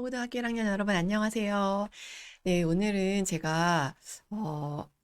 고등학교 1학년 여러분 안녕하세요. 네, 오늘은 제가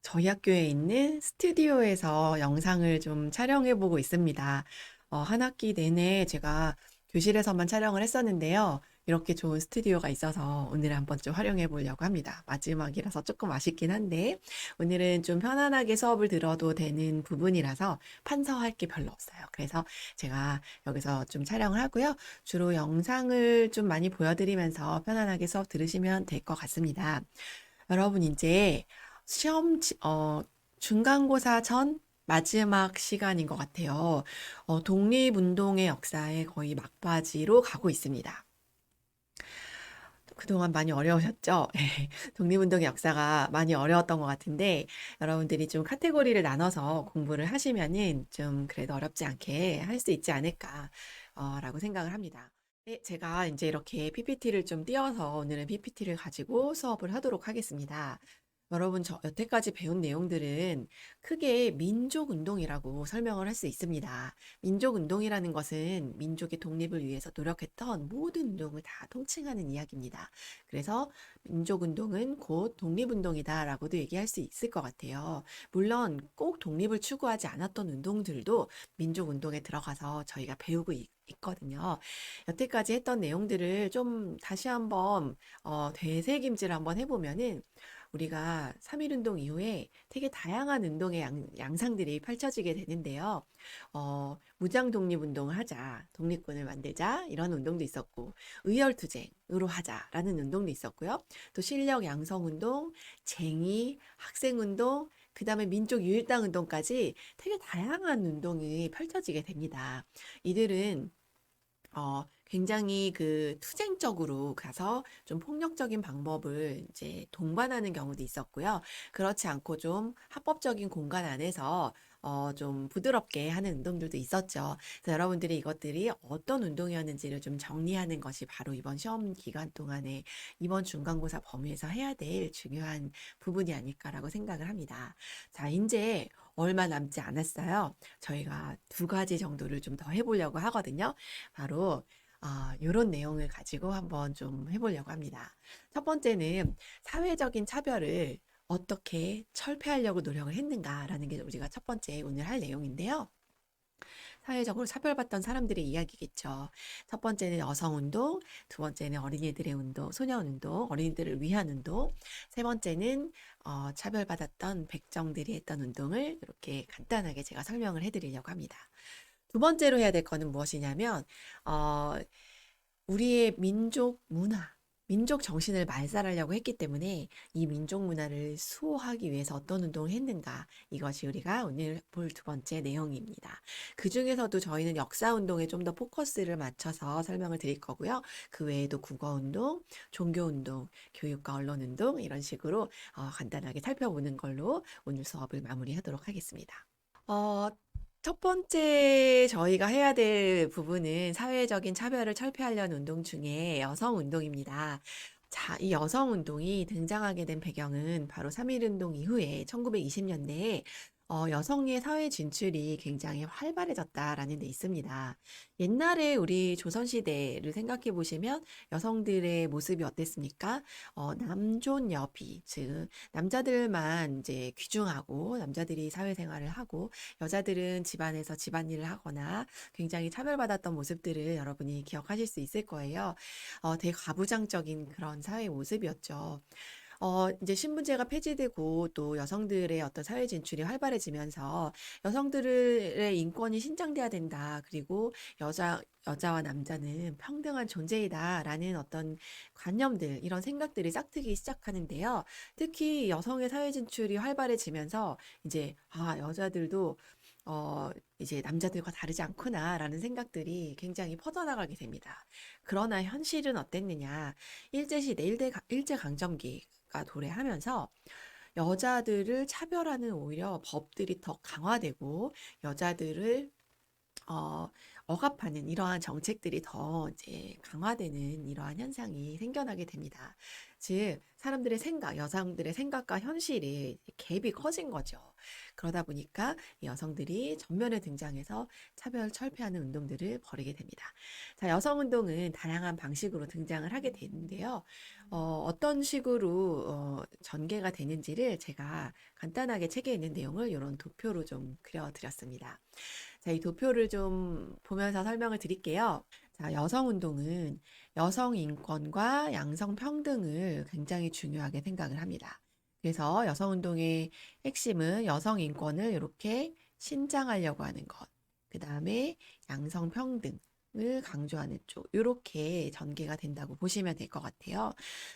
저희 학교에 있는 스튜디오에서 영상을 좀 촬영해 보고 있습니다. 한 학기 내내 제가 교실에서만 촬영을 했었는데요. 이렇게 좋은 스튜디오가 있어서 오늘 한번 좀 활용해 보려고 합니다. 마지막이라서 조금 아쉽긴 한데 오늘은 좀 편안하게 수업을 들어도 되는 부분이라서 판서할 게 별로 없어요. 그래서 제가 여기서 좀 촬영을 하고요. 주로 영상을 좀 많이 보여드리면서 편안하게 수업 들으시면 될 것 같습니다. 여러분, 이제 시험, 중간고사 전 마지막 시간인 것 같아요. 독립운동의 역사에 거의 막바지로 가고 있습니다. 그동안 많이 어려우셨죠? 독립운동의 역사가 많이 어려웠던 것 같은데, 여러분들이 좀 카테고리를 나눠서 공부를 하시면은 좀 그래도 어렵지 않게 할 수 있지 않을까, 라고 생각을 합니다. 네, 제가 이제 이렇게 PPT를 좀 띄워서 오늘은 PPT를 가지고 수업을 하도록 하겠습니다. 여러분, 저 여태까지 배운 내용들은 크게 민족운동이라고 설명을 할 수 있습니다. 민족운동이라는 것은 민족의 독립을 위해서 노력했던 모든 운동을 다 통칭하는 이야기입니다. 그래서 민족운동은 곧 독립운동이다라고도 얘기할 수 있을 것 같아요. 물론 꼭 독립을 추구하지 않았던 운동들도 민족운동에 들어가서 저희가 배우고 있거든요. 여태까지 했던 내용들을 좀 다시 한번 되새김질 한번 해보면은 우리가 3.1운동 이후에 되게 다양한 운동의 양상들이 펼쳐지게 되는데요. 무장 독립운동을 하자, 독립군을 만들자, 이런 운동도 있었고, 의열투쟁으로 하자라는 운동도 있었고요. 또 실력 양성운동, 쟁의, 학생운동, 그 다음에 민족 유일당 운동까지 되게 다양한 운동이 펼쳐지게 됩니다. 이들은 굉장히 그 투쟁적으로 가서 좀 폭력적인 방법을 이제 동반하는 경우도 있었고요. 그렇지 않고 좀 합법적인 공간 안에서 좀 부드럽게 하는 운동들도 있었죠. 그래서 여러분들이 이것들이 어떤 운동이었는지를 좀 정리하는 것이 바로 이번 시험 기간 동안에 이번 중간고사 범위에서 해야 될 중요한 부분이 아닐까라고 생각을 합니다. 자, 이제 얼마 남지 않았어요. 저희가 두 가지 정도를 좀 더 해보려고 하거든요. 바로 이런 내용을 가지고 한번 좀 해보려고 합니다. 첫 번째는 사회적인 차별을 어떻게 철폐하려고 노력을 했는가라는 게 우리가 첫 번째 오늘 할 내용인데요. 사회적으로 차별받던 사람들의 이야기겠죠. 첫 번째는 여성운동, 두 번째는 어린이들의 운동, 소년운동, 어린이들을 위한 운동, 세 번째는 차별받았던 백정들이 했던 운동을 이렇게 간단하게 제가 설명을 해드리려고 합니다. 두 번째로 해야 될 거는 무엇이냐면, 어, 우리의 민족 문화, 민족 정신을 말살하려고 했기 때문에 이 민족 문화를 수호하기 위해서 어떤 운동을 했는가, 이것이 우리가 오늘 볼 두 번째 내용입니다. 그 중에서도 저희는 역사 운동에 좀 더 포커스를 맞춰서 설명을 드릴 거고요. 그 외에도 국어 운동, 종교 운동, 교육과 언론 운동, 이런 식으로 간단하게 살펴보는 걸로 오늘 수업을 마무리하도록 하겠습니다. 어, 첫 번째 저희가 해야 될 부분은 사회적인 차별을 철폐하려는 운동 중에 여성 운동입니다. 자, 이 여성 운동이 등장하게 된 배경은 바로 3.1운동 이후에 1920년대에 여성의 사회 진출이 굉장히 활발해졌다라는 데 있습니다. 옛날에 우리 조선시대를 생각해 보시면 여성들의 모습이 어땠습니까? 남존여비, 즉, 남자들만 이제 귀중하고 남자들이 사회생활을 하고 여자들은 집안에서 집안일을 하거나 굉장히 차별받았던 모습들을 여러분이 기억하실 수 있을 거예요. 되게 가부장적인 그런 사회 모습이었죠. 이제 신분제가 폐지되고 또 여성들의 어떤 사회 진출이 활발해지면서 여성들의 인권이 신장돼야 된다. 그리고 여자와 남자는 평등한 존재이다라는 어떤 관념들, 이런 생각들이 싹트기 시작하는데요. 특히 여성의 사회 진출이 활발해지면서 이제, 여자들도 이제 남자들과 다르지 않구나라는 생각들이 굉장히 퍼져나가게 됩니다. 그러나 현실은 어땠느냐? 일제시대, 일제강점기가 도래하면서 여자들을 차별하는 오히려 법들이 더 강화되고 여자들을 어, 억압하는 이러한 정책들이 더 이제 강화되는 이러한 현상이 생겨나게 됩니다. 즉, 사람들의 생각, 여성들의 생각과 현실이 갭이 커진 거죠. 그러다 보니까 여성들이 전면에 등장해서 차별 철폐하는 운동들을 벌이게 됩니다. 자, 여성 운동은 다양한 방식으로 등장을 하게 되는데요. 어떤 식으로 전개가 되는지를 제가 간단하게 책에 있는 내용을 이런 도표로 좀 그려드렸습니다. 자, 이 도표를 좀 보면서 설명을 드릴게요. 자, 여성 운동은 여성 인권과 양성 평등을 굉장히 중요하게 생각을 합니다. 그래서 여성 운동의 핵심은 여성 인권을 이렇게 신장하려고 하는 것, 그 다음에 양성 평등을 강조하는 쪽, 이렇게 전개가 된다고 보시면 될 것 같아요.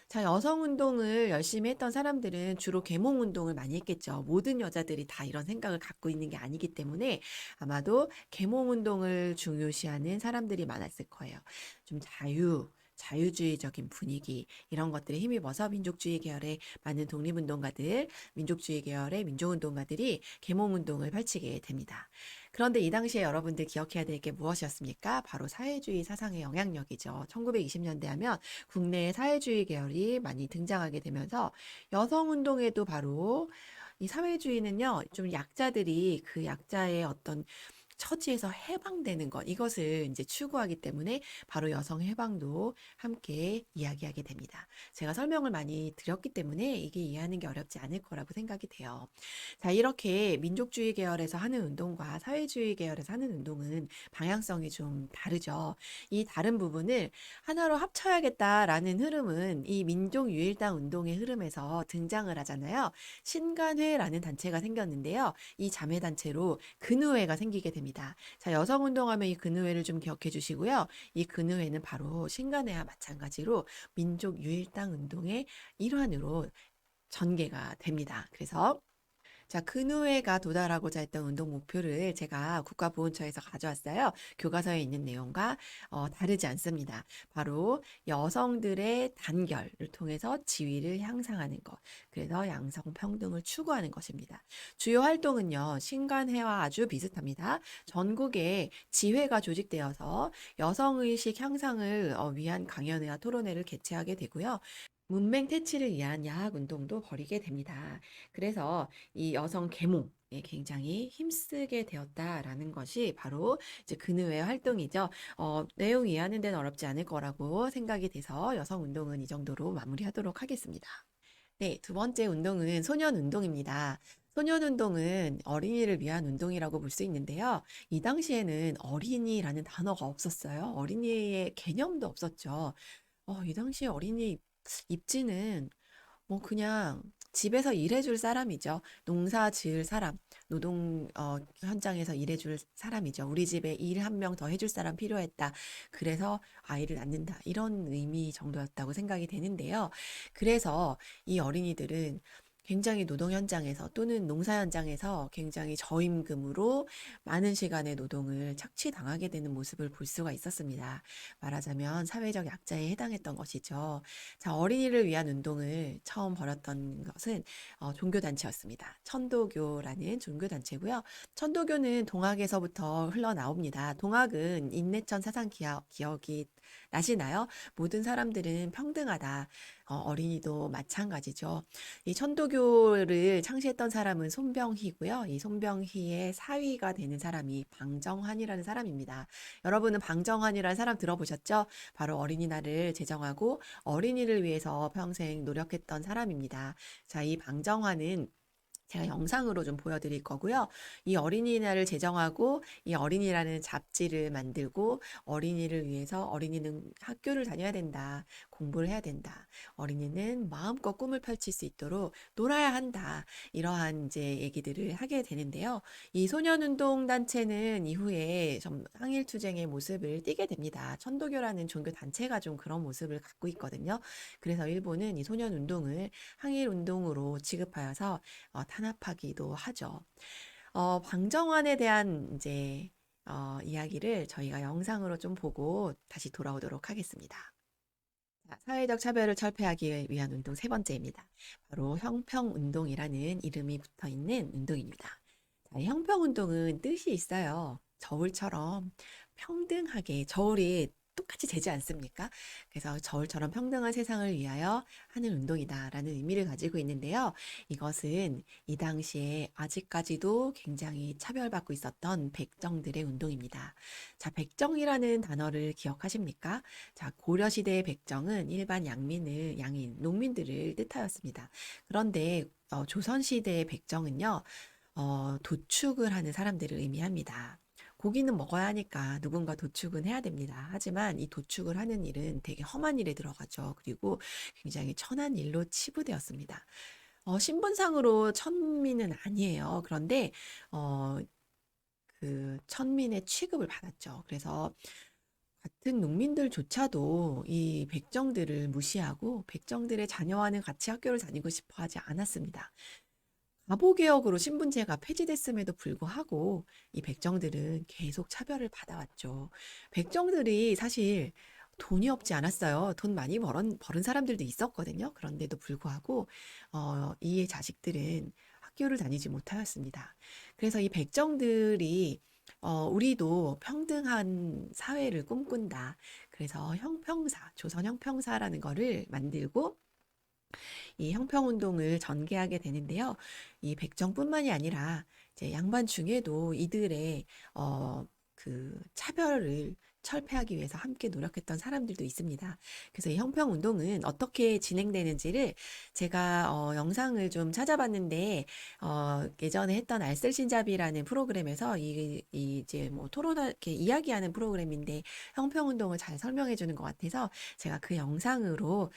자, 여성 운동을 열심히 했던 사람들은 주로 계몽 운동을 많이 했겠죠. 모든 여자들이 다 이런 생각을 갖고 있는 게 아니기 때문에 아마도 계몽 운동을 중요시하는 사람들이 많았을 거예요. 좀 자유주의적인 분위기, 이런 것들에 힘입어서 민족주의 계열의 많은 독립운동가들, 민족주의 계열의 민족운동가들이 계몽운동을 펼치게 됩니다. 그런데 이 당시에 여러분들 기억해야 될 게 무엇이었습니까? 바로 사회주의 사상의 영향력이죠. 1920년대 하면 국내에 사회주의 계열이 많이 등장하게 되면서 여성운동에도 바로 이 사회주의는요, 좀 약자들이 그 약자의 어떤 처지에서 해방되는 것, 이것을 이제 추구하기 때문에 바로 여성 해방도 함께 이야기하게 됩니다. 제가 설명을 많이 드렸기 때문에 이게 이해하는 게 어렵지 않을 거라고 생각이 돼요. 자, 이렇게 민족주의 계열에서 하는 운동과 사회주의 계열에서 하는 운동은 방향성이 좀 다르죠. 이 다른 부분을 하나로 합쳐야겠다라는 흐름은 이 민족유일당 운동의 흐름에서 등장을 하잖아요. 신간회라는 단체가 생겼는데요. 이 자매단체로 근의회가 생기게 됩니다. 자, 여성운동하면 이 근의회를 좀 기억해 주시고요. 이 근의회는 바로 신간회와 마찬가지로 민족유일당 운동의 일환으로 전개가 됩니다. 그래서 자, 근우회가 도달하고자 했던 운동 목표를 제가 국가보훈처에서 가져왔어요. 교과서에 있는 내용과 다르지 않습니다. 바로 여성들의 단결을 통해서 지위를 향상하는 것. 그래서 양성평등을 추구하는 것입니다. 주요 활동은요, 신간회와 아주 비슷합니다. 전국에 지회가 조직되어서 여성의식 향상을 위한 강연회와 토론회를 개최하게 되고요. 문맹 퇴치를 위한 야학 운동도 벌이게 됩니다. 그래서 이 여성 계몽에 굉장히 힘쓰게 되었다라는 것이 바로 이제 근의회 활동이죠. 내용 이해하는 데는 어렵지 않을 거라고 생각이 돼서 여성 운동은 이 정도로 마무리하도록 하겠습니다. 네, 두 번째 운동은 소년 운동입니다. 소년 운동은 어린이를 위한 운동이라고 볼 수 있는데요. 이 당시에는 어린이라는 단어가 없었어요. 어린이의 개념도 없었죠. 이 당시에 어린이 입지는 뭐 그냥 집에서 일해줄 사람이죠. 농사 지을 사람, 노동 현장에서 일해줄 사람이죠. 우리 집에 일 한 명 더 해줄 사람 필요했다. 그래서 아이를 낳는다. 이런 의미 정도였다고 생각이 되는데요. 그래서 이 어린이들은 굉장히 노동 현장에서 또는 농사 현장에서 굉장히 저임금으로 많은 시간의 노동을 착취당하게 되는 모습을 볼 수가 있었습니다. 말하자면 사회적 약자에 해당했던 것이죠. 자, 어린이를 위한 운동을 처음 벌였던 것은 종교단체였습니다. 천도교라는 종교단체고요. 천도교는 동학에서부터 흘러나옵니다. 동학은 인내천 사상 기억이 나시나요? 모든 사람들은 평등하다. 어린이도 마찬가지죠. 이 천도교를 창시했던 사람은 손병희고요. 이 손병희의 사위가 되는 사람이 방정환이라는 사람입니다. 여러분은 방정환이라는 사람 들어보셨죠? 바로 어린이날을 제정하고 어린이를 위해서 평생 노력했던 사람입니다. 자, 이 방정환은 제가 영상으로 좀 보여드릴 거고요. 이 어린이날을 제정하고 이 어린이라는 잡지를 만들고 어린이를 위해서 어린이는 학교를 다녀야 된다. 공부를 해야 된다. 어린이는 마음껏 꿈을 펼칠 수 있도록 놀아야 한다. 이러한 이제 얘기들을 하게 되는데요. 이 소년운동단체는 이후에 좀 항일투쟁의 모습을 띠게 됩니다. 천도교라는 종교 단체가 좀 그런 모습을 갖고 있거든요. 그래서 일본은 이 소년운동을 항일운동으로 취급하여서 탄압하기도 하죠. 방정환에 대한 이제 이야기를 저희가 영상으로 좀 보고 다시 돌아오도록 하겠습니다. 자, 사회적 차별을 철폐하기 위한 운동 세 번째입니다. 바로 형평운동이라는 이름이 붙어 있는 운동입니다. 자, 형평운동은 뜻이 있어요. 저울처럼 평등하게 저울이 똑같이 되지 않습니까? 그래서 저울처럼 평등한 세상을 위하여 하는 운동이다라는 의미를 가지고 있는데요. 이것은 이 당시에 아직까지도 굉장히 차별받고 있었던 백정들의 운동입니다. 자, 백정이라는 단어를 기억하십니까? 자, 고려시대의 백정은 일반 양인, 농민들을 뜻하였습니다. 그런데 조선시대의 백정은요, 도축을 하는 사람들을 의미합니다. 고기는 먹어야 하니까 누군가 도축은 해야 됩니다. 하지만 이 도축을 하는 일은 되게 험한 일에 들어가죠. 그리고 굉장히 천한 일로 치부되었습니다. 신분상으로 천민은 아니에요. 그런데 어, 그 천민의 취급을 받았죠. 그래서 같은 농민들조차도 이 백정들을 무시하고 백정들의 자녀와는 같이 학교를 다니고 싶어 하지 않았습니다. 가보개혁으로 신분제가 폐지됐음에도 불구하고 이 백정들은 계속 차별을 받아왔죠. 백정들이 사실 돈이 없지 않았어요. 돈 많이 벌은 사람들도 있었거든요. 그런데도 불구하고 이의 자식들은 학교를 다니지 못하였습니다. 그래서 이 백정들이 우리도 평등한 사회를 꿈꾼다. 그래서 형평사, 조선 형평사라는 거를 만들고 이 형평운동을 전개하게 되는데요. 이 백정뿐만이 아니라 이제 양반 중에도 이들의 차별을 철폐하기 위해서 함께 노력했던 사람들도 있습니다. 그래서 이 형평운동은 어떻게 진행되는지를 제가 영상을 좀 찾아봤는데 예전에 했던 알쓸신잡이라는 프로그램에서 이제 뭐 이렇게 이야기하는 프로그램인데 형평운동을 잘 설명해 주는 것 같아서 제가 그 영상으로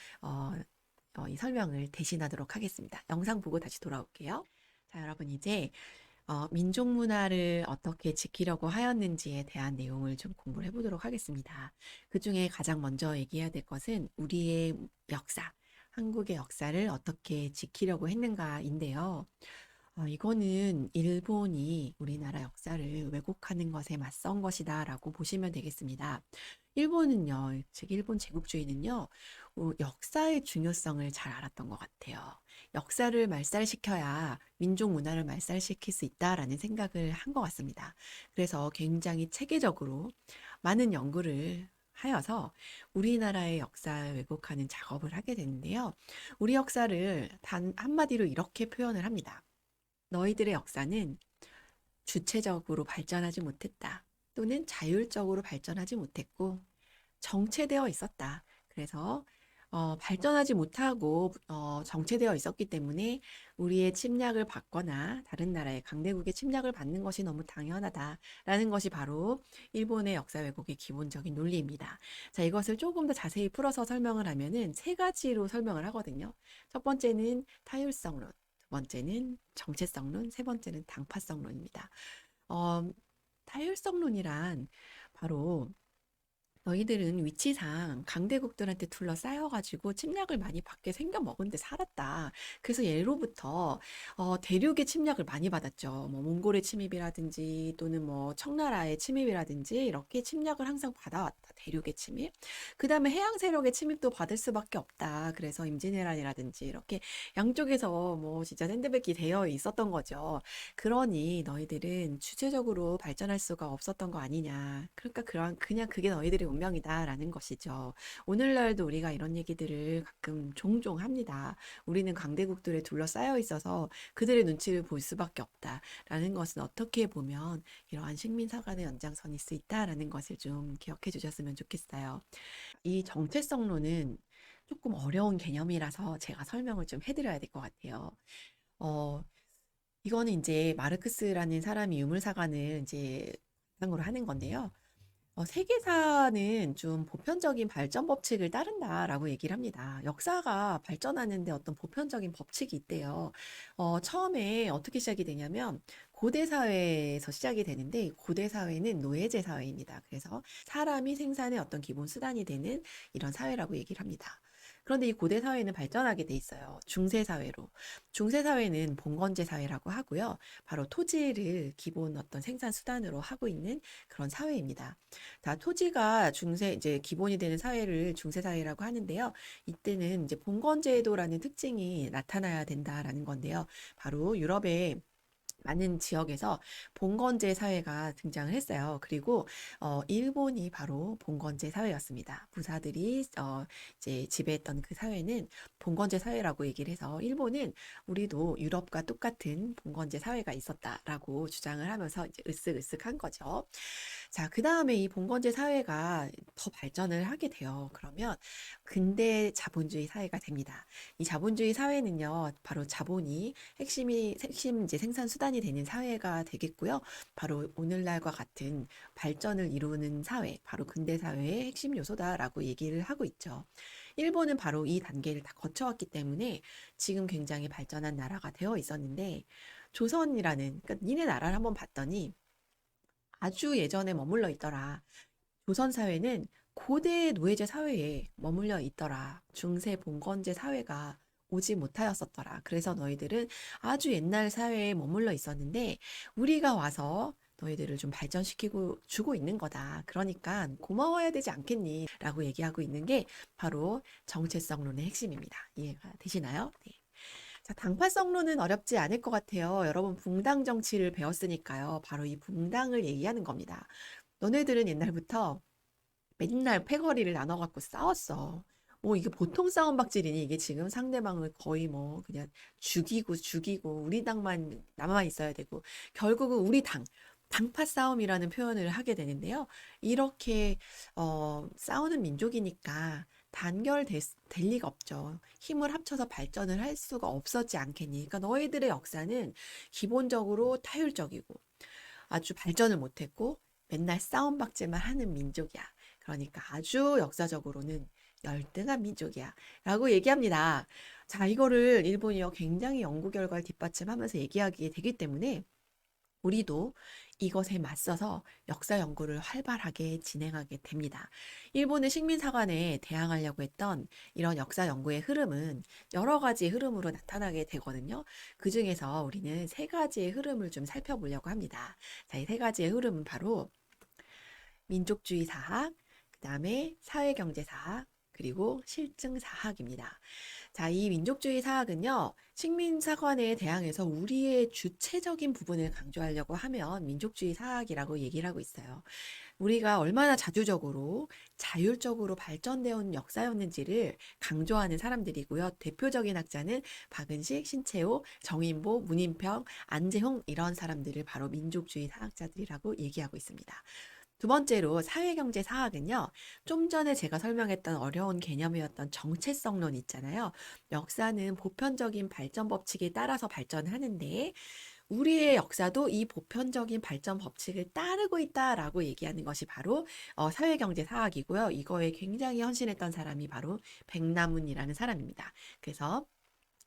이 설명을 대신하도록 하겠습니다. 영상 보고 다시 돌아올게요. 자, 여러분 이제 민족 문화를 어떻게 지키려고 하였는지에 대한 내용을 좀 공부를 해보도록 하겠습니다. 그 중에 가장 먼저 얘기해야 될 것은 우리의 역사, 한국의 역사를 어떻게 지키려고 했는가인데요. 이거는 일본이 우리나라 역사를 왜곡하는 것에 맞선 것이다라고 보시면 되겠습니다. 일본은요, 즉 일본 제국주의는요, 역사의 중요성을 잘 알았던 것 같아요. 역사를 말살시켜야 민족 문화를 말살시킬 수 있다라는 생각을 한 것 같습니다. 그래서 굉장히 체계적으로 많은 연구를 하여서 우리나라의 역사를 왜곡하는 작업을 하게 되는데요. 우리 역사를 단 한마디로 이렇게 표현을 합니다. 너희들의 역사는 주체적으로 발전하지 못했다. 또는 자율적으로 발전하지 못했고 정체되어 있었다. 그래서 발전하지 못하고 정체되어 있었기 때문에 우리의 침략을 받거나 다른 나라의 강대국의 침략을 받는 것이 너무 당연하다라는 것이 바로 일본의 역사 왜곡의 기본적인 논리입니다. 자, 이것을 조금 더 자세히 풀어서 설명을 하면은 세 가지로 설명을 하거든요. 첫 번째는 타율성론, 두 번째는 정체성론, 세 번째는 당파성론입니다. 어, 타율성론이란 바로 너희들은 위치상 강대국들한테 둘러싸여가지고 침략을 많이 받게 생겨먹은 데 살았다. 그래서 예로부터 대륙의 침략을 많이 받았죠. 뭐 몽골의 침입이라든지 또는 뭐 청나라의 침입이라든지 이렇게 침략을 항상 받아왔다. 대륙의 침입. 그 다음에 해양 세력의 침입도 받을 수밖에 없다. 그래서 임진왜란이라든지 이렇게 양쪽에서 뭐 진짜 샌드백이 되어 있었던 거죠. 그러니 너희들은 주체적으로 발전할 수가 없었던 거 아니냐. 그러니까 그냥 그게 너희들의 운명이다라는 것이죠. 오늘날도 우리가 이런 얘기들을 가끔 종종 합니다. 우리는 강대국들에 둘러싸여 있어서 그들의 눈치를 볼 수밖에 없다라는 것은 어떻게 보면 이러한 식민사관의 연장선일 수 있다라는 것을 좀 기억해 주셨으면 좋겠어요. 이 정체성론은 조금 어려운 개념이라서 제가 설명을 좀 해드려야 될 것 같아요. 어, 이거는 이제 마르크스라는 사람이 유물사관을 이제 바탕으로 하는 건데요. 세계사는 좀 보편적인 발전 법칙을 따른다라고 얘기를 합니다. 역사가 발전하는데 어떤 보편적인 법칙이 있대요. 처음에 어떻게 시작이 되냐면 고대 사회에서 시작이 되는데 고대 사회는 노예제 사회입니다. 그래서 사람이 생산의 어떤 기본 수단이 되는 이런 사회라고 얘기를 합니다. 그런데 이 고대 사회는 발전하게 돼 있어요. 중세 사회로. 중세 사회는 봉건제 사회라고 하고요. 바로 토지를 기본 어떤 생산 수단으로 하고 있는 그런 사회입니다. 다 토지가 이제 기본이 되는 사회를 중세 사회라고 하는데요. 이때는 이제 봉건제도라는 특징이 나타나야 된다라는 건데요. 바로 유럽의 많은 지역에서 봉건제 사회가 등장을 했어요. 그리고 일본이 바로 봉건제 사회였습니다. 부사들이 이제 지배했던 그 사회는 봉건제 사회라고 얘기를 해서 일본은 우리도 유럽과 똑같은 봉건제 사회가 있었다라고 주장을 하면서 이제 으쓱으쓱한 거죠. 자, 그 다음에 이 봉건제 사회가 더 발전을 하게 돼요. 그러면 근대 자본주의 사회가 됩니다. 이 자본주의 사회는요, 바로 자본이 핵심 이제 생산 수단이 되는 사회가 되겠고요. 바로 오늘날과 같은 발전을 이루는 사회, 바로 근대 사회의 핵심 요소다라고 얘기를 하고 있죠. 일본은 바로 이 단계를 다 거쳐왔기 때문에 지금 굉장히 발전한 나라가 되어 있었는데, 조선이라는, 그러니까 니네 나라를 한번 봤더니 아주 예전에 머물러 있더라. 조선 사회는 고대 노예제 사회에 머물러 있더라. 중세 봉건제 사회가 오지 못하였었더라. 그래서 너희들은 아주 옛날 사회에 머물러 있었는데 우리가 와서 너희들을 좀 발전시키고 주고 있는 거다. 그러니까 고마워야 되지 않겠니? 라고 얘기하고 있는 게 바로 정체성론의 핵심입니다. 이해가 되시나요? 네. 자, 당파성론은 어렵지 않을 것 같아요. 여러분 붕당 정치를 배웠으니까요. 바로 이 붕당을 얘기하는 겁니다. 너네들은 옛날부터 맨날 패거리를 나눠갖고 싸웠어. 뭐 이게 보통 싸움 박질이니 이게 지금 상대방을 거의 뭐 그냥 죽이고 우리 당만 남아 있어야 되고 결국은 우리 당파 싸움이라는 표현을 하게 되는데요. 이렇게 싸우는 민족이니까 될 리가 없죠. 힘을 합쳐서 발전을 할 수가 없었지 않겠니? 그러니까 너희들의 역사는 기본적으로 타율적이고 아주 발전을 못했고 맨날 싸움박질만 하는 민족이야. 그러니까 아주 역사적으로는 열등한 민족이야. 라고 얘기합니다. 자, 이거를 일본이요. 굉장히 연구 결과를 뒷받침하면서 얘기하게 되기 때문에 우리도 이것에 맞서서 역사 연구를 활발하게 진행하게 됩니다. 일본의 식민사관에 대항하려고 했던 이런 역사 연구의 흐름은 여러 가지 흐름으로 나타나게 되거든요. 그 중에서 우리는 세 가지의 흐름을 좀 살펴보려고 합니다. 자, 이 세 가지의 흐름은 바로 민족주의 사학, 그 다음에 사회경제 사학, 그리고 실증 사학입니다. 자, 이 민족주의 사학은요, 식민사관에 대항해서 우리의 주체적인 부분을 강조하려고 하면 민족주의 사학이라고 얘기를 하고 있어요. 우리가 얼마나 자주적으로 자율적으로 발전되어 온 역사였는지를 강조하는 사람들이고요. 대표적인 학자는 박은식, 신채호, 정인보, 문인평, 안재홍 이런 사람들을 바로 민족주의 사학자들이라고 얘기하고 있습니다. 두 번째로 사회경제 사학은요, 좀 전에 제가 설명했던 어려운 개념이었던 정체성론 있잖아요. 역사는 보편적인 발전 법칙에 따라서 발전하는데, 우리의 역사도 이 보편적인 발전 법칙을 따르고 있다라고 얘기하는 것이 바로 사회경제 사학이고요. 이거에 굉장히 헌신했던 사람이 바로 백남훈이라는 사람입니다. 그래서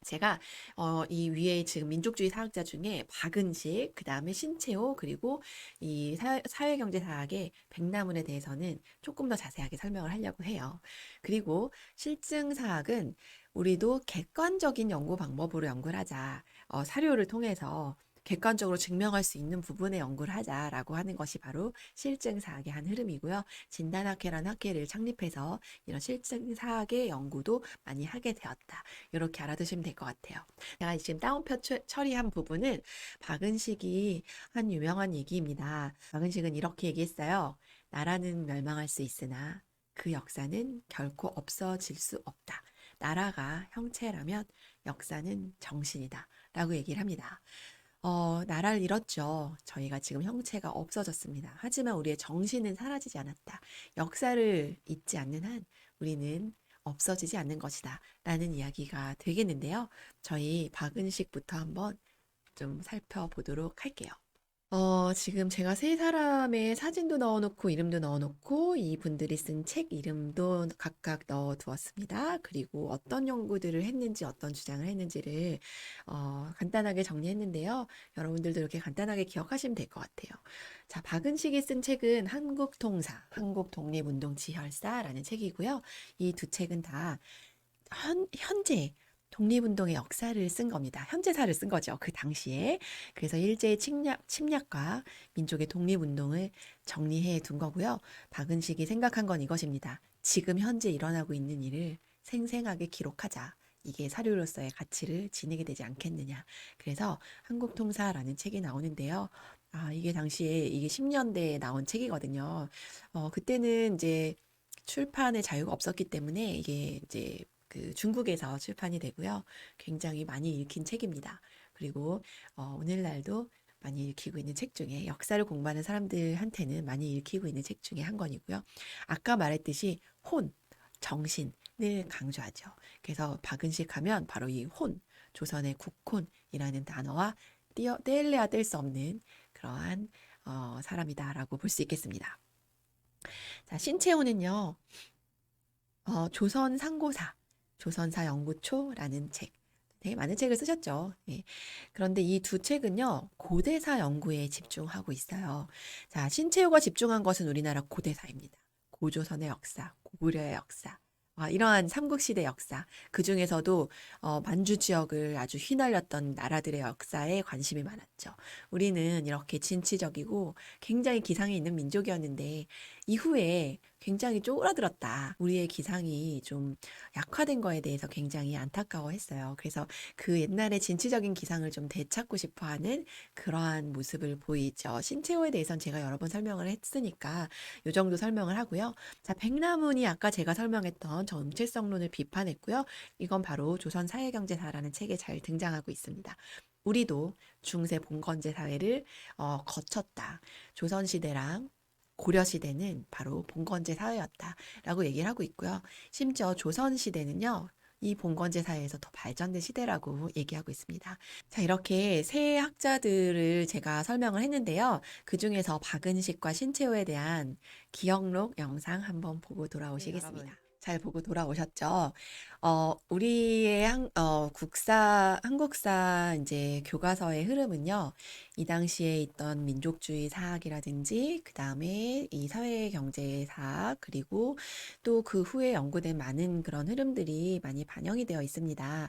제가 이 위에 지금 민족주의 사학자 중에 박은식, 그 다음에 신채호, 그리고 이 사회경제사학의 백남훈에 대해서는 조금 더 자세하게 설명을 하려고 해요. 그리고 실증사학은 우리도 객관적인 연구 방법으로 연구를 하자. 사료를 통해서 객관적으로 증명할 수 있는 부분에 연구를 하자라고 하는 것이 바로 실증사학의 한 흐름이고요. 진단학회라는 학회를 창립해서 이런 실증사학의 연구도 많이 하게 되었다. 이렇게 알아두시면 될 것 같아요. 제가 지금 다운표 처리한 부분은 박은식이 한 유명한 얘기입니다. 박은식은 이렇게 얘기했어요. 나라는 멸망할 수 있으나 그 역사는 결코 없어질 수 없다. 나라가 형체라면 역사는 정신이다. 라고 얘기를 합니다. 나라를 잃었죠. 저희가 지금 형체가 없어졌습니다. 하지만 우리의 정신은 사라지지 않았다. 역사를 잊지 않는 한 우리는 없어지지 않는 것이다. 라는 이야기가 되겠는데요. 저희 박은식부터 한번 좀 살펴보도록 할게요. 지금 제가 세 사람의 사진도 넣어놓고 이름도 넣어놓고 이분들이 쓴 책 이름도 각각 넣어두었습니다. 그리고 어떤 연구들을 했는지 어떤 주장을 했는지를 간단하게 정리했는데요. 여러분들도 이렇게 간단하게 기억하시면 될 것 같아요. 자, 박은식이 쓴 책은 한국통사, 한국독립운동지혈사라는 책이고요. 이 두 책은 다 현재 독립운동의 역사를 쓴 겁니다. 현재사를 쓴 거죠. 그 당시에. 그래서 일제의 침략과 민족의 독립운동을 정리해 둔 거고요. 박은식이 생각한 건 이것입니다. 지금 현재 일어나고 있는 일을 생생하게 기록하자. 이게 사료로서의 가치를 지니게 되지 않겠느냐. 그래서 한국통사라는 책이 나오는데요. 이게 당시에 이게 10년대에 나온 책이거든요. 그때는 이제 출판의 자유가 없었기 때문에 이게 이제 그 중국에서 출판이 되고요. 굉장히 많이 읽힌 책입니다. 그리고 오늘날도 많이 읽히고 있는 책 중에 역사를 공부하는 사람들한테는 많이 읽히고 있는 책 중에 한 권이고요. 아까 말했듯이 혼, 정신을 강조하죠. 그래서 박은식 하면 바로 이 혼, 조선의 국혼이라는 단어와 떼려야 뗄 수 없는 그러한 사람이다라고 볼 수 있겠습니다. 자, 신채호는요, 조선 상고사, 조선사 연구초라는 책, 되게 많은 책을 쓰셨죠. 예. 그런데 이 두 책은요, 고대사 연구에 집중하고 있어요. 자, 신채호가 집중한 것은 우리나라 고대사입니다. 고조선의 역사, 고구려의 역사, 이러한 삼국시대 역사, 그 중에서도 만주 지역을 아주 휘날렸던 나라들의 역사에 관심이 많았죠. 우리는 이렇게 진취적이고 굉장히 기상이 있는 민족이었는데 이후에 굉장히 쪼그라들었다. 우리의 기상이 좀 약화된 거에 대해서 굉장히 안타까워했어요. 그래서 그 옛날의 진취적인 기상을 좀 되찾고 싶어 하는 그러한 모습을 보이죠. 신채호에 대해서는 제가 여러 번 설명을 했으니까 요 정도 설명을 하고요. 자, 백남훈이 아까 제가 설명했던 정체성론을 비판했고요. 이건 바로 조선 사회경제사라는 책에 잘 등장하고 있습니다. 우리도 중세 봉건제 사회를 거쳤다. 조선시대랑 고려시대는 바로 봉건제 사회였다라고 얘기를 하고 있고요. 심지어 조선시대는요, 이 봉건제 사회에서 더 발전된 시대라고 얘기하고 있습니다. 자, 이렇게 세 학자들을 제가 설명을 했는데요. 그 중에서 박은식과 신채호에 대한 기억록 영상 한번 보고 돌아오시겠습니다. 잘 보고 돌아오셨죠? 우리의 한국사 이제 교과서의 흐름은요, 이 당시에 있던 민족주의 사학이라든지, 그 다음에 이 사회경제 사학, 그리고 또 그 후에 연구된 많은 그런 흐름들이 많이 반영이 되어 있습니다.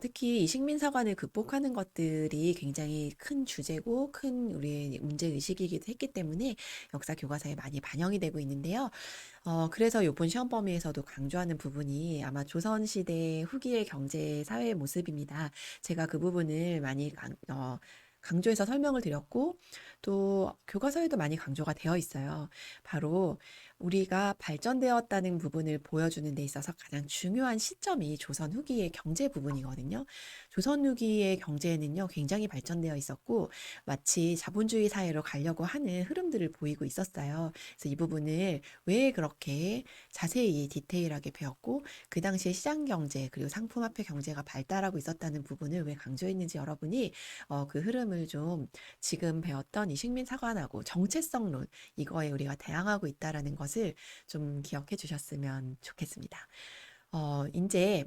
특히 이 식민사관을 극복하는 것들이 굉장히 큰 주제고, 큰 우리의 문제의식이기도 했기 때문에 역사 교과서에 많이 반영이 되고 있는데요. 그래서 요번 시험 범위에서도 강조하는 부분이 아마 조선시대 후기의 경제 사회의 모습입니다. 제가 그 부분을 많이 강조해서 설명을 드렸고, 또 교과서에도 많이 강조가 되어 있어요. 바로 우리가 발전되었다는 부분을 보여주는 데 있어서 가장 중요한 시점이 조선 후기의 경제 부분이거든요. 조선 후기의 경제는요, 굉장히 발전되어 있었고, 마치 자본주의 사회로 가려고 하는 흐름들을 보이고 있었어요. 그래서 이 부분을 왜 그렇게 자세히 디테일하게 배웠고, 그 당시에 시장 경제, 그리고 상품화폐 경제가 발달하고 있었다는 부분을 왜 강조했는지 여러분이 그 흐름을 좀 지금 배웠던 이 식민사관하고 정체성론, 이거에 우리가 대항하고 있다라는 것을 좀 기억해 주셨으면 좋겠습니다. 이제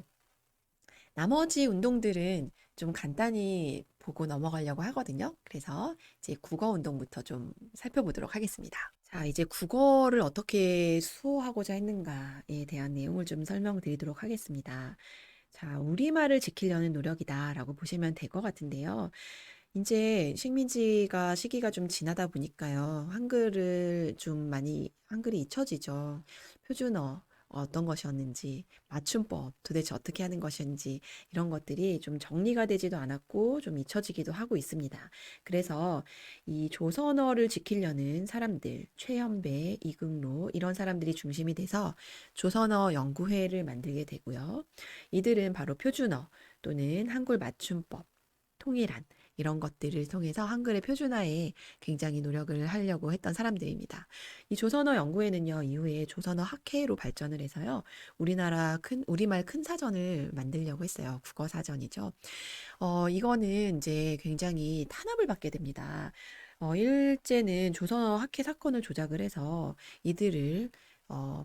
나머지 운동들은 좀 간단히 보고 넘어가려고 하거든요. 그래서 이제 국어 운동부터 좀 살펴보도록 하겠습니다. 자, 이제 국어를 어떻게 수호하고자 했는가에 대한 내용을 좀 설명드리도록 하겠습니다. 자, 우리말을 지키려는 노력이다라고 보시면 될 것 같은데요. 이제 식민지가 시기가 좀 지나다 보니까요. 한글을 좀 많이, 한글이 잊혀지죠. 표준어, 어떤 것이었는지, 맞춤법, 도대체 어떻게 하는 것인지, 이런 것들이 좀 정리가 되지도 않았고, 좀 잊혀지기도 하고 있습니다. 그래서 이 조선어를 지키려는 사람들, 최현배, 이극로, 이런 사람들이 중심이 돼서 조선어 연구회를 만들게 되고요. 이들은 바로 표준어 또는 한글 맞춤법, 통일한, 이런 것들을 통해서 한글의 표준화에 굉장히 노력을 하려고 했던 사람들입니다. 이 조선어 연구회는요, 이후에 조선어 학회로 발전을 해서요, 우리말 큰 사전을 만들려고 했어요. 국어 사전이죠. 이거는 이제 굉장히 탄압을 받게 됩니다. 일제는 조선어 학회 사건을 조작을 해서 이들을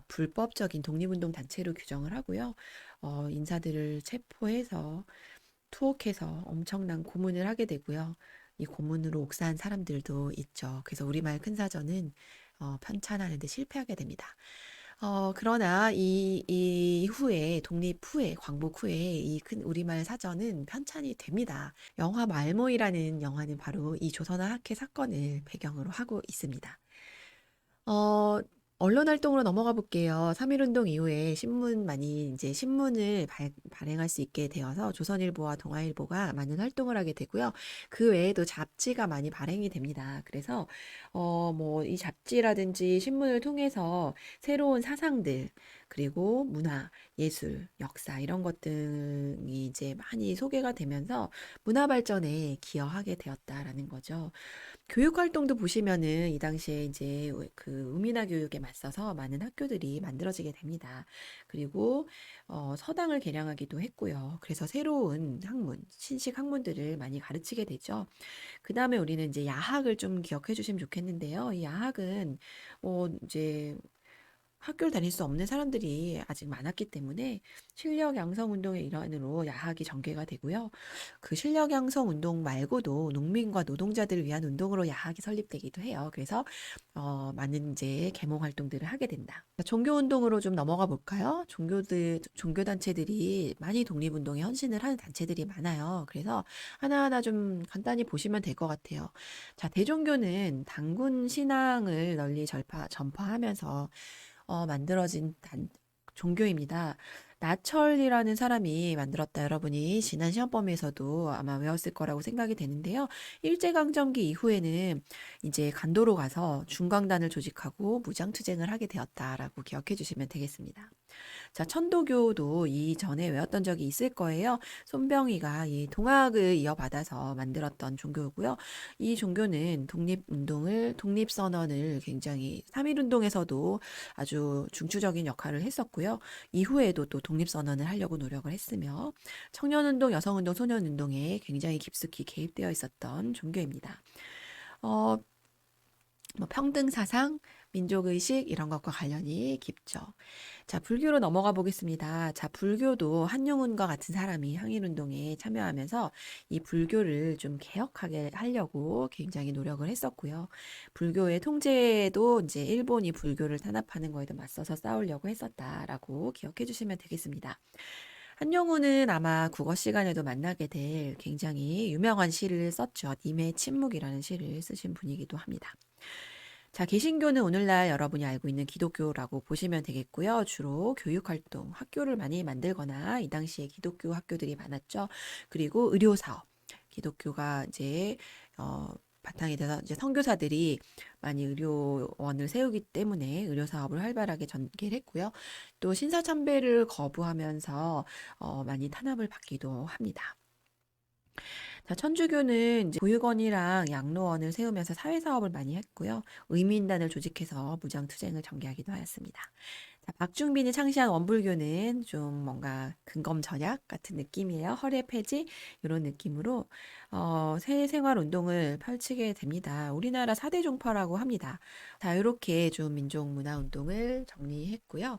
불법적인 독립운동 단체로 규정을 하고요. 인사들을 체포해서 투옥해서 엄청난 고문을 하게 되고요. 이 고문으로 옥사한 사람들도 있죠. 그래서 우리말 큰사전은 편찬하는 데 실패하게 됩니다. 그러나 이후에 독립 후에 광복 후에 이 큰 우리말 사전은 편찬이 됩니다. 영화 말모이라는 영화는 바로 이 조선어 학회 사건을 배경으로 하고 있습니다. 어, 언론 활동으로 넘어가 볼게요. 3.1운동 이후에 이제 신문을 발행할 수 있게 되어서 조선일보와 동아일보가 많은 활동을 하게 되고요. 그 외에도 잡지가 많이 발행이 됩니다. 그래서, 뭐, 이 잡지라든지 신문을 통해서 새로운 사상들, 그리고 문화, 예술, 역사, 이런 것들이 이제 많이 소개가 되면서 문화 발전에 기여하게 되었다라는 거죠. 교육 활동도 보시면은 이 당시에 이제 그 의민화 교육에 맞서서 많은 학교들이 만들어지게 됩니다. 그리고 서당을 개량하기도 했고요. 그래서 새로운 학문, 신식 학문들을 많이 가르치게 되죠. 그 다음에 우리는 이제 야학을 좀 기억해 주시면 좋겠는데요. 이 야학은 이제 학교를 다닐 수 없는 사람들이 아직 많았기 때문에 실력 양성 운동의 일환으로 야학이 전개가 되고요. 그 실력 양성 운동 말고도 농민과 노동자들을 위한 운동으로 야학이 설립되기도 해요. 그래서 많은 이제 계몽 활동들을 하게 된다. 종교 운동으로 좀 넘어가 볼까요? 종교 단체들이 많이 독립 운동에 헌신을 하는 단체들이 많아요. 그래서 하나하나 좀 간단히 보시면 될 것 같아요. 자, 대종교는 단군 신앙을 널리 전파하면서 만들어진 종교입니다. 나철이라는 사람이 만들었다. 여러분이 지난 시험 범위에서도 아마 외웠을 거라고 생각이 되는데요. 일제강점기 이후에는 이제 간도로 가서 중강단을 조직하고 무장투쟁을 하게 되었다라고 기억해 주시면 되겠습니다. 자, 천도교도 이전에 외웠던 적이 있을 거예요. 손병희가 이 동학을 이어받아서 만들었던 종교고요. 이 종교는 독립선언을 굉장히 3.1운동에서도 아주 중추적인 역할을 했었고요. 이후에도 또 독립선언을 하려고 노력을 했으며 청년운동, 여성운동, 소년운동에 굉장히 깊숙이 개입되어 있었던 종교입니다. 어, 뭐 평등사상, 민족의식 이런 것과 관련이 깊죠. 자, 불교로 넘어가 보겠습니다. 자, 불교도 한용운과 같은 사람이 항일운동에 참여하면서 이 불교를 좀 개혁하게 하려고 굉장히 노력을 했었고요. 불교의 통제도 이제 일본이 불교를 탄압하는 거에도 맞서서 싸우려고 했었다라고 기억해 주시면 되겠습니다. 한용운은 아마 국어 시간에도 만나게 될 굉장히 유명한 시를 썼죠. 님의 침묵이라는 시를 쓰신 분이기도 합니다. 자, 개신교는 오늘날 여러분이 알고 있는 기독교라고 보시면 되겠고요. 주로 교육활동, 학교를 많이 만들거나 이 당시에 기독교 학교들이 많았죠. 그리고 의료사업, 기독교가 이제 바탕이 돼서 이제 선교사들이 많이 의료원을 세우기 때문에 의료 사업을 활발하게 전개를 했고요. 또 신사참배를 거부하면서 많이 탄압을 받기도 합니다. 자, 천주교는 이제 보육원이랑 양로원을 세우면서 사회사업을 많이 했고요. 의민단을 조직해서 무장투쟁을 전개하기도 하였습니다. 자, 박중빈이 창시한 원불교는 좀 뭔가 근검절약 같은 느낌이에요. 허례 폐지 이런 느낌으로 새생활 운동을 펼치게 됩니다. 우리나라 4대 종파라고 합니다. 자, 이렇게 좀 민족 문화 운동을 정리했고요.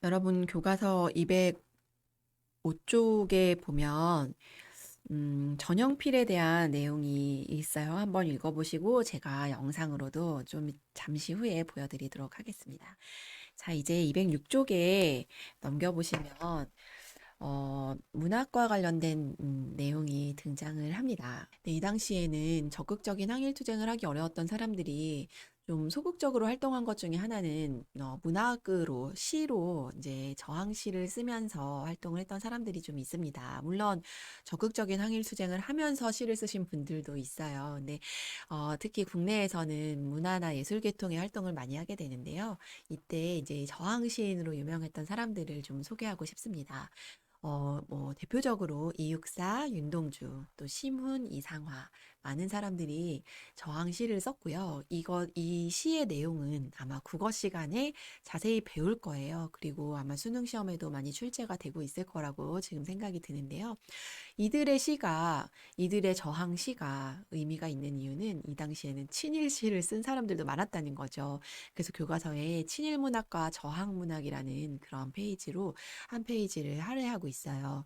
여러분 교과서 205쪽에 보면 전형필에 대한 내용이 있어요. 한번 읽어보시고 제가 영상으로도 좀 잠시 후에 보여드리도록 하겠습니다. 자, 이제 206쪽에 넘겨보시면 문학과 관련된 내용이 등장을 합니다. 네, 이 당시에는 적극적인 항일투쟁을 하기 어려웠던 사람들이 좀 소극적으로 활동한 것 중에 하나는 문학으로 시로 이제 저항시를 쓰면서 활동을 했던 사람들이 좀 있습니다. 물론 적극적인 항일투쟁을 하면서 시를 쓰신 분들도 있어요. 근데 특히 국내에서는 문화나 예술 계통의 활동을 많이 하게 되는데요. 이때 이제 저항시인으로 유명했던 사람들을 좀 소개하고 싶습니다. 뭐 대표적으로 이육사, 윤동주, 또 심훈, 이상화 많은 사람들이 저항시를 썼고요. 이 시의 내용은 아마 국어 시간에 자세히 배울 거예요. 그리고 아마 수능 시험에도 많이 출제가 되고 있을 거라고 지금 생각이 드는데요. 이들의 저항시가 의미가 있는 이유는 이 당시에는 친일시를 쓴 사람들도 많았다는 거죠. 그래서 교과서에 친일문학과 저항문학이라는 그런 페이지로 한 페이지를 할애하고 있어요.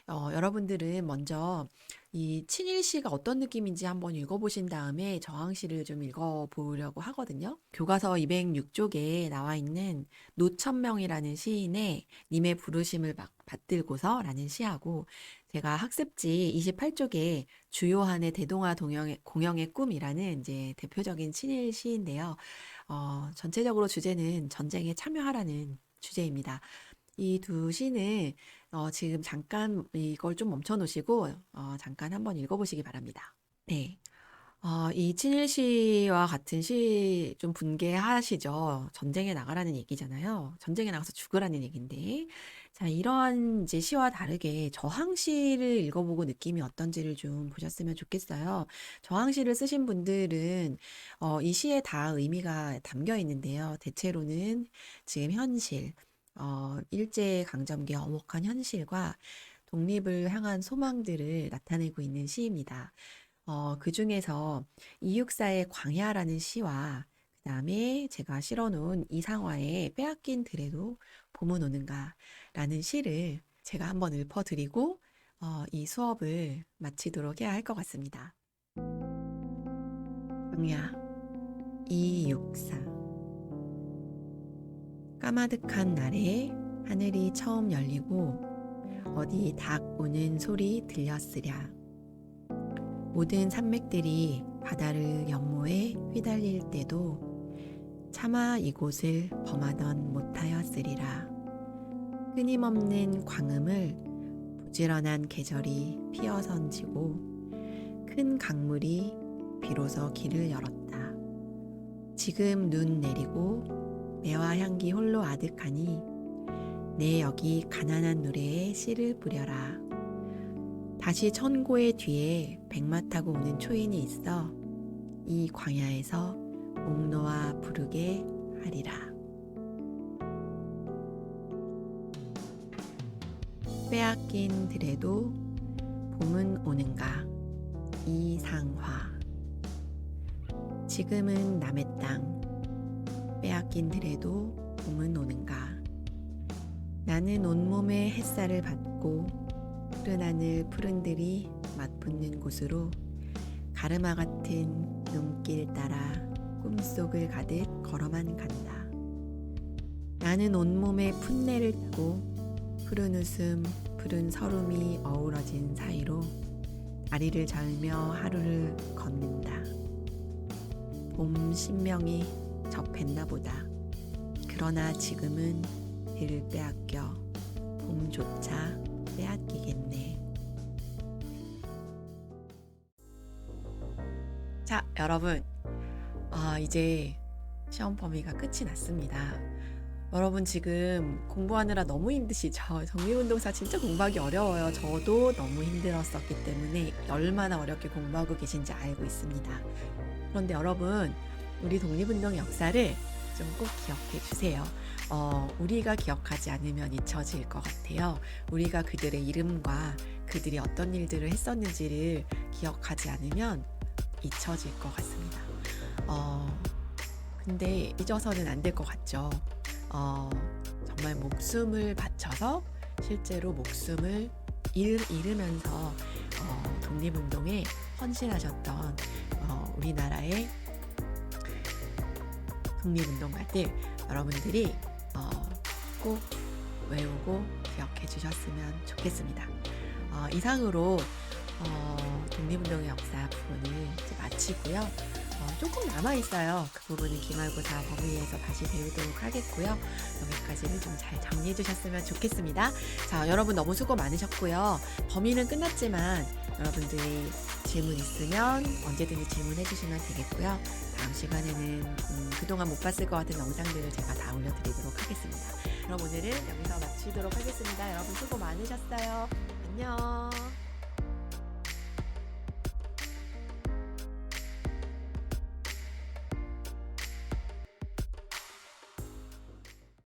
여러분들은 먼저 이 친일시가 어떤 느낌인지 한번 읽어보신 다음에 저항시를 좀 읽어보려고 하거든요. 교과서 206쪽에 나와 있는 노천명이라는 시인의 님의 부르심을 받들고서라는 시하고 제가 학습지 28쪽에 주요한의 대동아 공영의 꿈이라는 이제 대표적인 친일 시인데요. 전체적으로 주제는 전쟁에 참여하라는 주제입니다. 이 두 시는 지금 잠깐 이걸 좀 멈춰 놓으시고 잠깐 한번 읽어보시기 바랍니다. 네. 이 친일 시와 같은 시 좀 분개하시죠. 전쟁에 나가라는 얘기잖아요. 전쟁에 나가서 죽으라는 얘기인데. 자, 이러한 이제 시와 다르게 저항시를 읽어보고 느낌이 어떤지를 좀 보셨으면 좋겠어요. 저항시를 쓰신 분들은 이 시에 다 의미가 담겨 있는데요. 대체로는 지금 현실, 일제강점기의 엄혹한 현실과 독립을 향한 소망들을 나타내고 있는 시입니다. 그 중에서 이육사의 광야라는 시와 그 다음에 제가 실어놓은 이상화의 빼앗긴 들에도 봄은 오는가라는 시를 제가 한번 읊어드리고 이 수업을 마치도록 해야 할 것 같습니다. 광야 이육사 까마득한 날에 하늘이 처음 열리고 어디 닭 우는 소리 들렸으랴. 모든 산맥들이 바다를 연모해 휘달릴 때도 차마 이곳을 범하던 못하였으리라. 끊임없는 광음을 부지런한 계절이 피어선지고 큰 강물이 비로소 길을 열었다. 지금 눈 내리고 매화 향기 홀로 아득하니 내 여기 가난한 누레에 씨를 뿌려라. 다시 천고의 뒤에 백마 타고 오는 초인이 있어 이 광야에서 목 놓아 부르게 하리라. 빼앗긴 들에도 봄은 오는가. 이상화. 지금은 남의 땅 빼앗긴 들에도 봄은 오는가. 나는 온몸에 햇살을 받고 푸른 하늘 푸른들이 맞붙는 곳으로 가르마 같은 눈길 따라 꿈속을 가득 걸어만 간다. 나는 온몸에 풋내를 타고 푸른 웃음 푸른 서름이 어우러진 사이로 다리를 절며 하루를 걷는다. 봄 신명이 접했나 보다. 그러나 지금은 들을 빼앗겨 봄조차 빼앗기겠네. 자, 여러분, 이제 시험 범위가 끝이 났습니다. 여러분 지금 공부하느라 너무 힘드시죠? 독립운동사 진짜 공부하기 어려워요. 저도 너무 힘들었었기 때문에 얼마나 어렵게 공부하고 계신지 알고 있습니다. 그런데 여러분, 우리 독립운동 역사를 좀 꼭 기억해 주세요. 우리가 기억하지 않으면 잊혀질 것 같아요. 우리가 그들의 이름과 그들이 어떤 일들을 했었는지를 기억하지 않으면 잊혀질 것 같습니다. 근데 잊어서는 안 될 것 같죠. 정말 목숨을 바쳐서 실제로 목숨을 잃으면서 독립운동에 헌신하셨던 우리나라의 독립운동가들 여러분들이 꼭 외우고 기억해 주셨으면 좋겠습니다. 이상으로 독립운동의 역사 부분을 이제 마치고요. 조금 남아있어요. 그 부분은 기말고사 범위에서 다시 배우도록 하겠고요. 여기까지는 좀 잘 정리해 주셨으면 좋겠습니다. 자, 여러분 너무 수고 많으셨고요. 범위는 끝났지만 여러분들이 질문 있으면 언제든지 질문해 주시면 되겠고요. 다음 시간에는 그동안 못 봤을 것 같은 영상들을 제가 다 올려드리도록 하겠습니다. 그럼 오늘은 여기서 마치도록 하겠습니다. 여러분 수고 많으셨어요. 안녕.